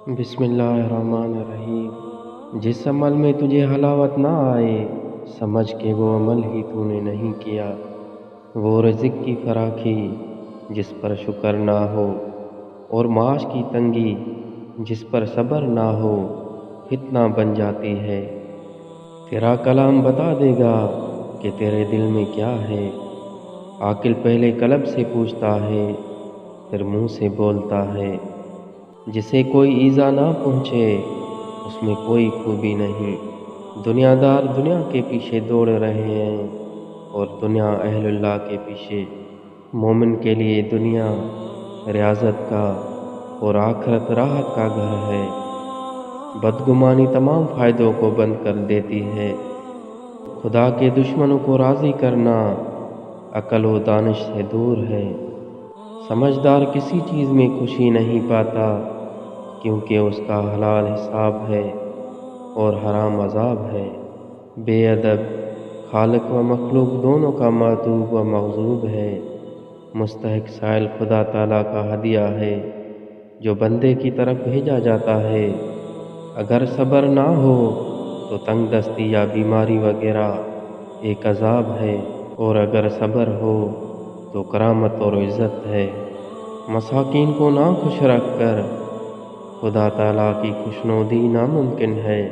بسم اللہ الرحمن الرحیم۔ جس عمل میں تجھے حلاوت نہ آئے، سمجھ کے وہ عمل ہی تو نے نہیں کیا۔ وہ رزق کی فراخی جس پر شکر نہ ہو، اور معاش کی تنگی جس پر صبر نہ ہو، فتنہ بن جاتی ہے۔ تیرا کلام بتا دے گا کہ تیرے دل میں کیا ہے۔ عاقل پہلے قلب سے پوچھتا ہے، پھر منہ سے بولتا ہے۔ جسے کوئی ایذا نہ پہنچے اس میں کوئی خوبی نہیں۔ دنیا دار دنیا کے پیچھے دوڑ رہے ہیں، اور دنیا اہل اللہ کے پیچھے۔ مومن کے لیے دنیا ریاضت کا اور آخرت راحت کا گھر ہے۔ بدگمانی تمام فائدوں کو بند کر دیتی ہے۔ خدا کے دشمنوں کو راضی کرنا عقل و دانش سے دور ہے۔ سمجھدار کسی چیز میں خوشی نہیں پاتا، کیونکہ اس کا حلال حساب ہے اور حرام عذاب ہے۔ بے ادب خالق و مخلوق دونوں کا معتوب و مغضوب ہے۔ مستحق سائل خدا تعالیٰ کا ہدیہ ہے جو بندے کی طرف بھیجا جاتا ہے۔ اگر صبر نہ ہو تو تنگ دستی یا بیماری وغیرہ ایک عذاب ہے، اور اگر صبر ہو تو کرامت اور عزت ہے۔ مساکین کو ناخوش رکھ کر خدا تعالیٰ کی خوشنودی ناممکن ہے۔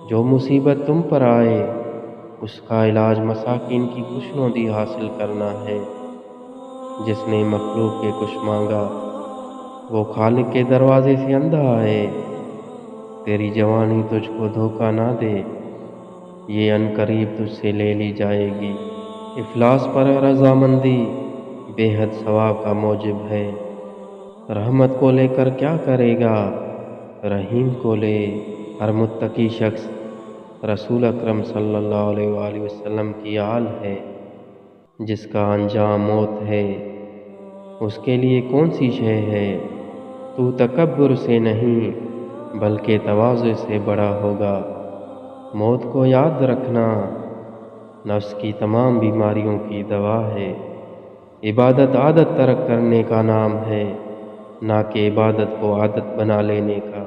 جو مصیبت تم پر آئے اس کا علاج مساکین کی خوشنودی حاصل کرنا ہے۔ جس نے مخلوق کے کچھ مانگا وہ خالق کے دروازے سے اندھا ہے۔ تیری جوانی تجھ کو دھوکہ نہ دے، یہ عنقریب تجھ سے لے لی جائے گی۔ افلاس پر رضامندی بے حد ثواب کا موجب ہے۔ رحمت کو لے کر کیا کرے گا، رحیم کو لے۔ ہر متقی شخص رسول اکرم صلی اللہ علیہ وآلہ وسلم کی آل ہے۔ جس کا انجام موت ہے اس کے لیے کون سی شے ہے۔ تو تکبر سے نہیں بلکہ تواضع سے بڑا ہوگا۔ موت کو یاد رکھنا نفس کی تمام بیماریوں کی دوا ہے۔ عبادت عادت ترک کرنے کا نام ہے، نہ کہ عبادت کو عادت بنا لینے کا۔